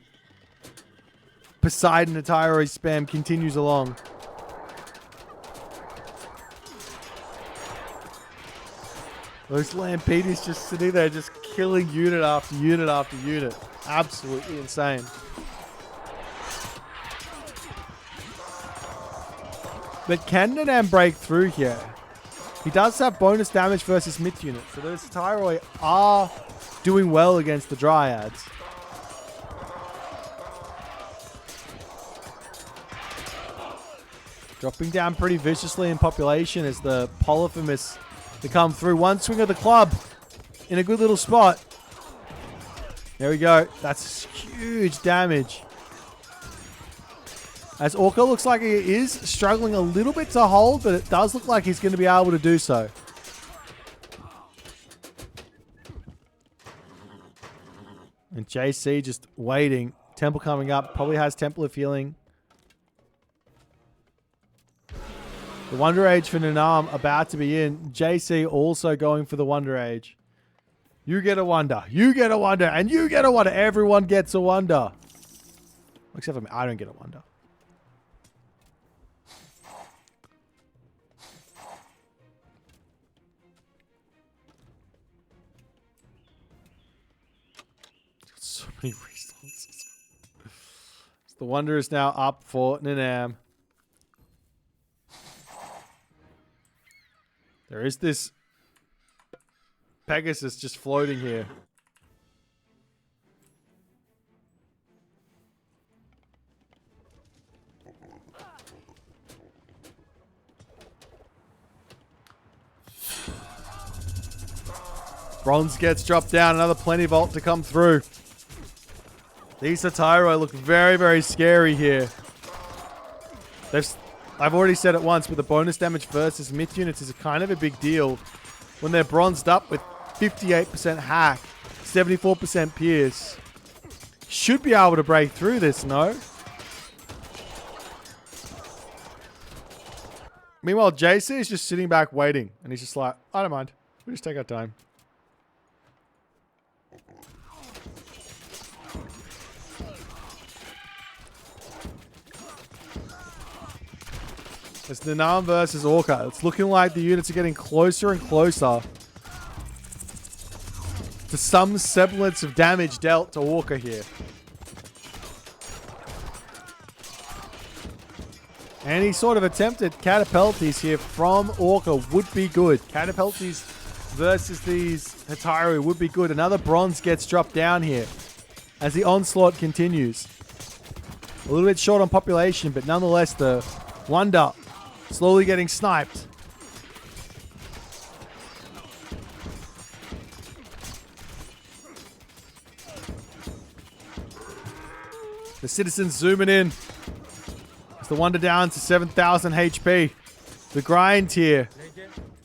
Poseidon Atyroi spam continues along. Those Lampedes just sitting there, just killing unit after unit after unit. Absolutely insane. But can Nanam break through here? He does have bonus damage versus mid unit, so those Tyroi are doing well against the Dryads. Dropping down pretty viciously in population as the Polyphemus to come through. One swing of the club in a good little spot. There we go. That's huge damage. As Orca looks like he is struggling a little bit to hold, but it does look like he's going to be able to do so. And JC just waiting. Temple coming up. Probably has Temple of Healing. The Wonder Age for Nanam about to be in. JC also going for the Wonder Age. You get a Wonder. You get a Wonder. And you get a Wonder. Everyone gets a Wonder. Except for me. I don't get a Wonder. So many resources. So the Wonder is now up for Nanam. There is this Pegasus just floating here. Bronze gets dropped down. Another Plenty Vault to come through. These Tyroi look very, very scary here. I've already said it once, but the bonus damage versus mid units is kind of a big deal when they're bronzed up with 58% hack, 74% pierce. Should be able to break through this, no? Meanwhile, JC is just sitting back waiting, and he's just like, I don't mind. We'll just take our time. It's Nanam versus Orca. It's looking like the units are getting closer and closer to some semblance of damage dealt to Orca here. Any sort of attempted catapulties here from Orca would be good. Catapulties versus these Hatari would be good. Another bronze gets dropped down here as the onslaught continues. A little bit short on population, but nonetheless the Wonder slowly getting sniped. The citizens zooming in. It's the Wonder down to 7,000 HP. The grind here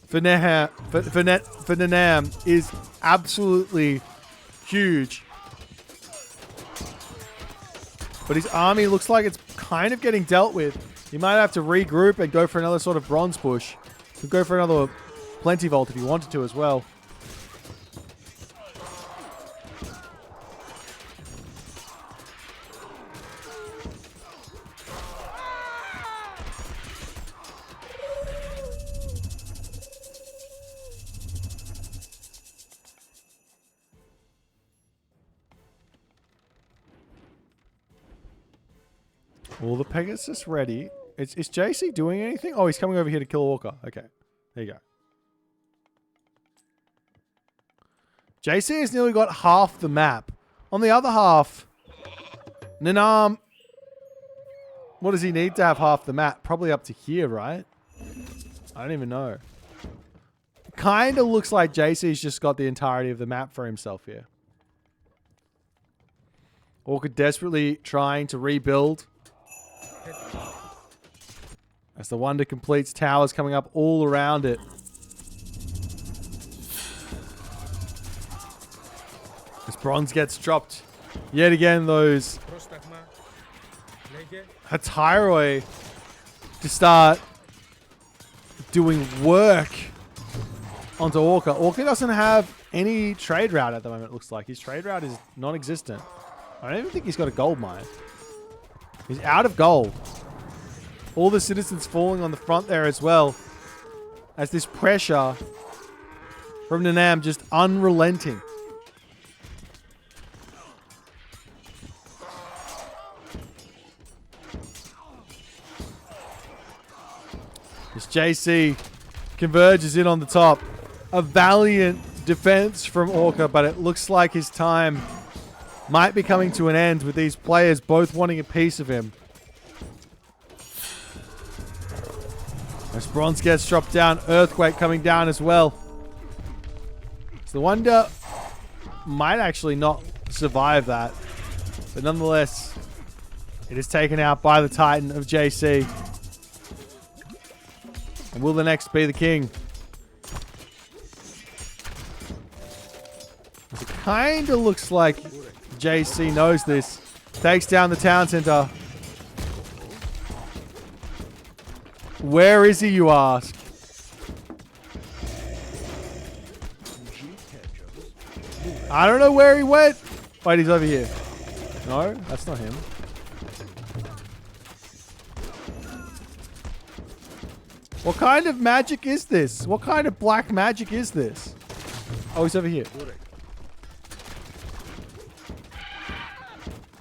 for Nanam is absolutely huge. But his army looks like it's kind of getting dealt with. He might have to regroup and go for another sort of bronze push. Could go for another Plenty Vault if he wanted to as well. All the Pegasus ready. Is JC doing anything? Oh, he's coming over here to kill Orca. Okay. There you go. JC has nearly got half the map. On the other half, Nanam, what does he need to have half the map? Probably up to here, right? I don't even know. Kind of looks like JC's just got the entirety of the map for himself here. Orca desperately trying to rebuild. As the Wonder completes, towers coming up all around it. As bronze gets dropped. Yet again, those Hatyroi to start doing work onto Orca. Orca doesn't have any trade route at the moment, it looks like. His trade route is non-existent. I don't even think he's got a gold mine. He's out of gold. All the citizens falling on the front there as well. As this pressure from Nanam, just unrelenting. This JC converges in on the top. A valiant defense from Orca, but it looks like his time might be coming to an end with these players both wanting a piece of him. As Bronze gets dropped down, Earthquake coming down as well. So the Wonder might actually not survive that. But nonetheless, it is taken out by the Titan of JC. And will the next be the king? It kind of looks like JC knows this. Takes down the town center. Where is he, you ask? I don't know where he went. Wait, he's over here. No, that's not him. What kind of magic is this? What kind of black magic is this? Oh, he's over here.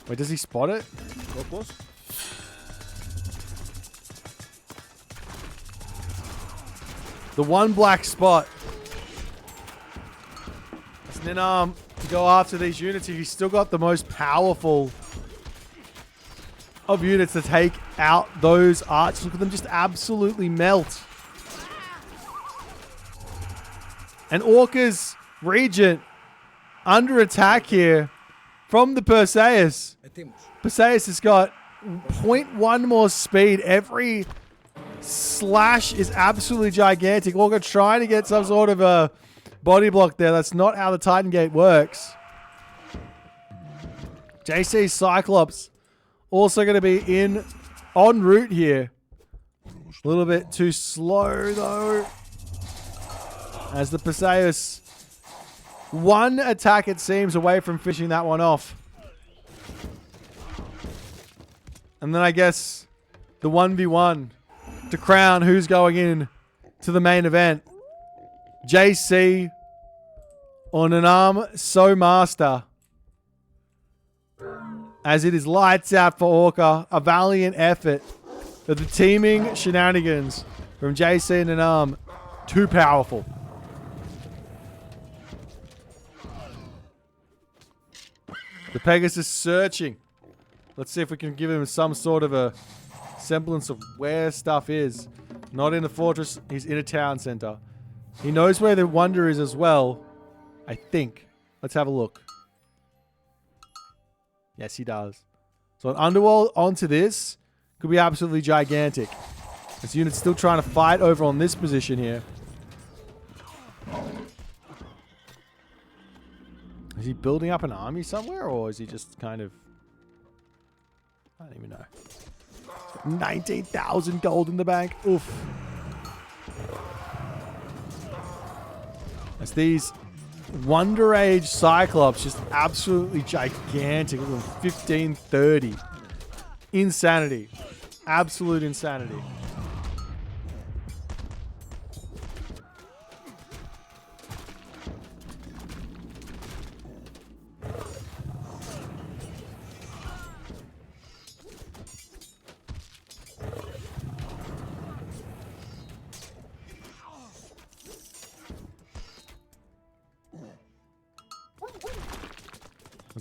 Wait, does he spot it? The one black spot. As Ninam go after these units, he's still got the most powerful of units to take out those archers. Look at them just absolutely melt. And Orca's Regent under attack here from the Perseus. Perseus has got 0.1 more speed. Every slash is absolutely gigantic. Orca trying to get some sort of a body block there. That's not how the Titan Gate works. JC's Cyclops also going to be in en route here. A little bit too slow though. As the Perseus, one attack it seems away from finishing that one off. And then I guess the 1v1 to crown who's going in to the main event. JC or Nanam So Master. As it is lights out for Orca. A valiant effort of the teaming shenanigans from JC and Nanam. Too powerful. The Pegasus searching. Let's see if we can give him some sort of a semblance of where stuff is. Not in the fortress. He's in a town center. He knows where the Wonder is as well. I think. Let's have a look. Yes, he does. So an underworld onto this could be absolutely gigantic. This unit's still trying to fight over on this position here. Is he building up an army somewhere, or is he just kind of... I don't even know. 19,000 gold in the bank. Oof. As these Wonder Age Cyclops just absolutely gigantic. 1530. Insanity. Absolute insanity.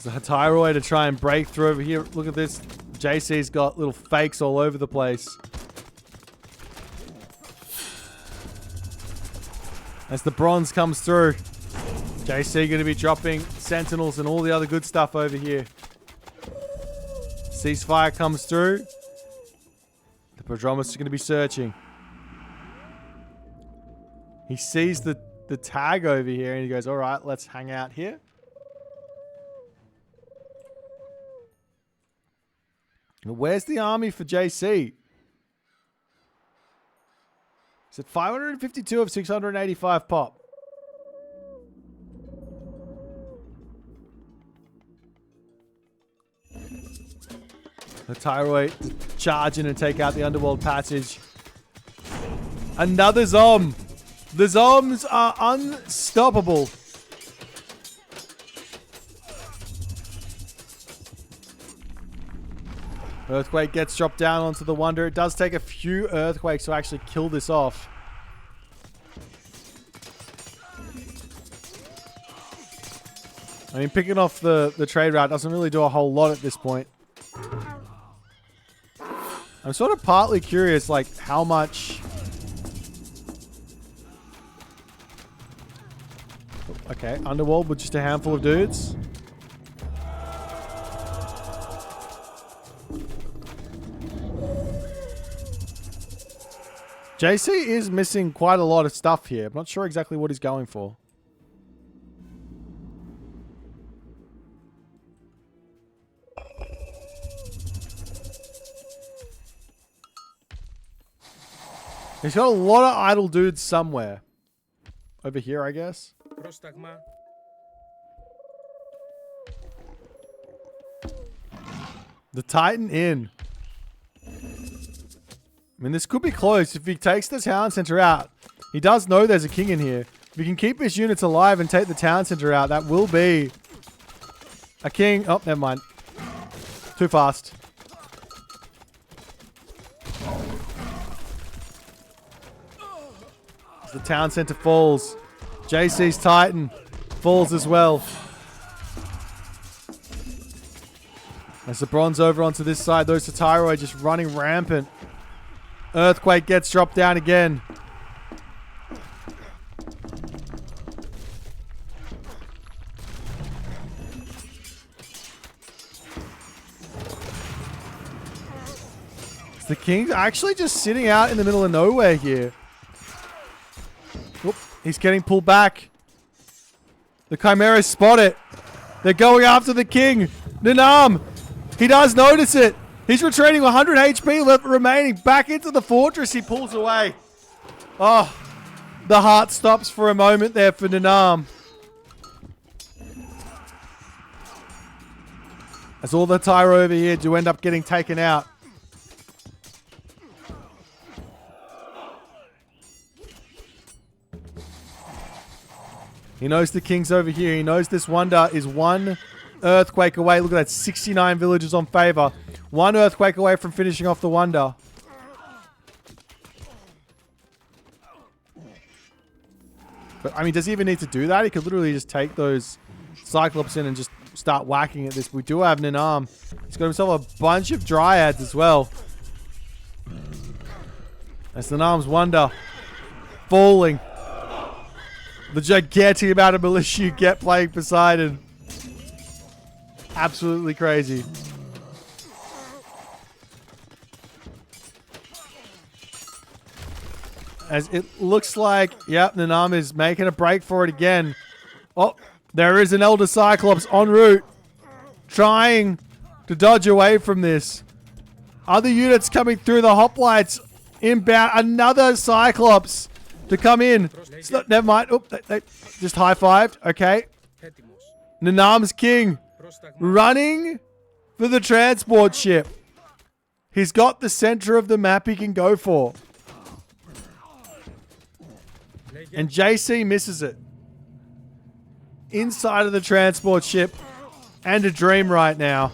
There's a Thyroid to try and break through over here. Look at this. JC's got little fakes all over the place. As the bronze comes through, JC going to be dropping sentinels and all the other good stuff over here. Ceasefire comes through. The Prodromus is going to be searching. He sees the tag over here and he goes, all right, let's hang out here. Where's the army for JC? Is it 552 of 685 pop? The Thyroid charge in and take out the underworld passage. Another Zom. The zombies are unstoppable. Earthquake gets dropped down onto the Wonder. It does take a few earthquakes to actually kill this off. I mean, picking off the trade route doesn't really do a whole lot at this point. I'm sort of partly curious, like, how much... Okay, underworld with just a handful of dudes. JC is missing quite a lot of stuff here. I'm not sure exactly what he's going for. He's got a lot of idle dudes somewhere. Over here, I guess. The Titan in. I mean, this could be close. If he takes the town center out, he does know there's a king in here. If he can keep his units alive and take the town center out, that will be a king. Oh, never mind. Too fast. As the town center falls, JC's Titan falls as well. As the bronze over onto this side, those Satiroi just running rampant. Earthquake gets dropped down again. The king's actually just sitting out in the middle of nowhere here. Oop, he's getting pulled back. The Chimeras spot it. They're going after the king. Nanam. He does notice it. He's retreating 100 HP left remaining. Back into the fortress. He pulls away. Oh, the heart stops for a moment there for Nanam. As all the Tyro over here do end up getting taken out. He knows the king's over here. He knows this wonder is one earthquake away. Look at that, 69 villagers on favor. One earthquake away from finishing off the wonder. But, I mean, does he even need to do that? He could literally just take those Cyclops in and just start whacking at this. We do have Nanam. He's got himself a bunch of Dryads as well. That's Nanam's wonder falling. The gigantic amount of militia you get playing Poseidon. Absolutely crazy. As it looks like, yep, Nanam is making a break for it again. Oh, there is an Elder Cyclops en route. Trying to dodge away from this. Other units coming through the hoplites. Inbound, another Cyclops to come in. Never mind. Oh, they just high-fived. Okay. Nanam's king running for the transport ship. He's got the center of the map he can go for. And JC misses it. Inside of the transport ship. And a dream right now.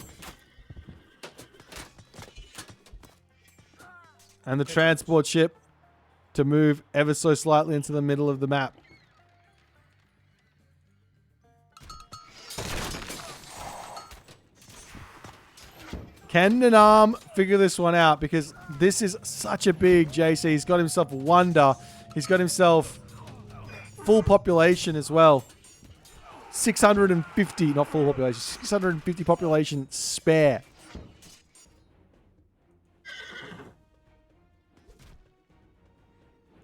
And the transport ship to move ever so slightly into the middle of the map. Can Nanam figure this one out? Because this is such a big JC. He's got himself Wonder. He's got himself full population as well. 650, not full population, 650 population spare.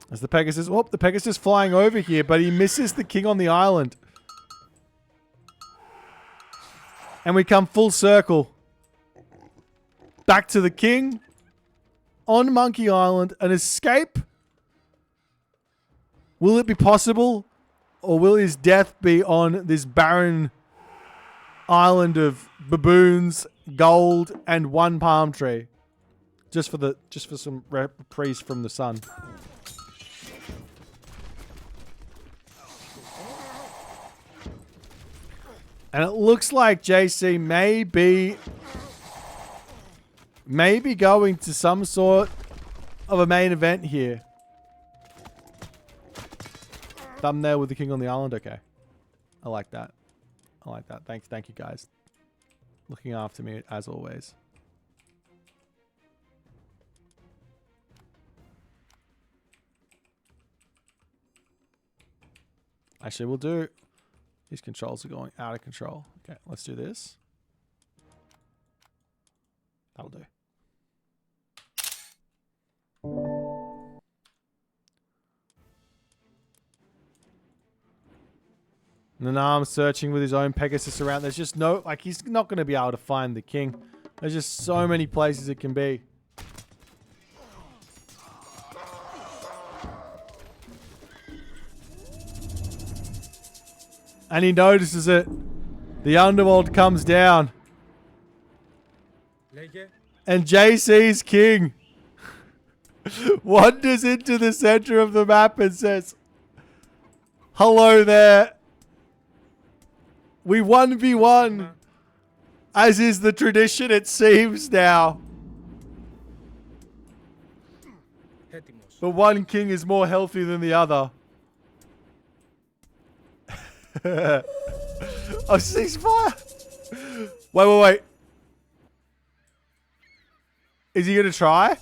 As the Pegasus, oh, the Pegasus flying over here, but he misses the king on the island. And we come full circle. Back to the king on Monkey Island. An escape? Will it be possible? Or will his death be on this barren island of baboons, gold, and one palm tree? Just for some reprieve from the sun. And it looks like JC may be going to some sort of a main event here. Thumbnail with the king on the island. Okay. I like that. I like that. Thank you guys. Looking after me as always. Actually, we'll do... These controls are going out of control. Okay, let's do this. That'll do. Nanam searching with his own Pegasus around. There's just no... Like, he's not going to be able to find the king. There's just so many places it can be. And he notices it. The underworld comes down. And JC's king wanders into the center of the map and says, hello there. We 1v1. As is the tradition, it seems now. But one king is more healthy than the other. Oh, ceasefire! Wait. Is he gonna try?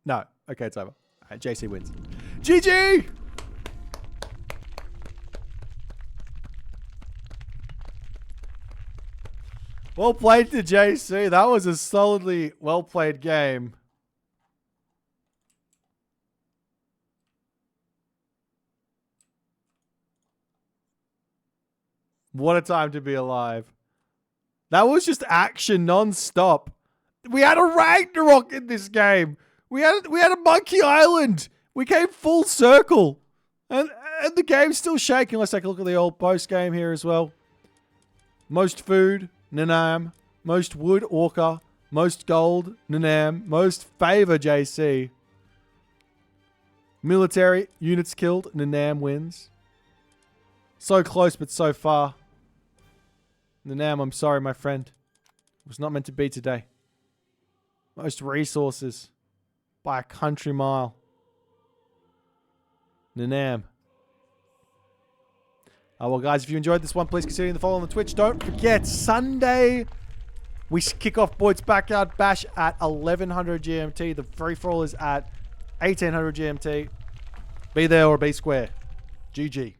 No. Okay, it's over. Alright, JC wins. GG! Well played to JC. That was a solidly well played game. What a time to be alive. That was just action non-stop. We had a Ragnarok in this game. We had a Monkey Island. We came full circle. And the game's still shaking. Let's take a look at the old post game here as well. Most food, Nanam. Most wood, Orca. Most gold, Nanam. Most favor, JC. Military, units killed, Nanam wins. So close, but so far. Nanam, I'm sorry, my friend. It was not meant to be today. Most resources. By a country mile. Nanam. Well, guys, if you enjoyed this one, please consider the follow on the Twitch. Don't forget, Sunday, we kick off Boit's Backyard Bash at 1100 GMT. The free-for-all is at 1800 GMT. Be there or be square. GG.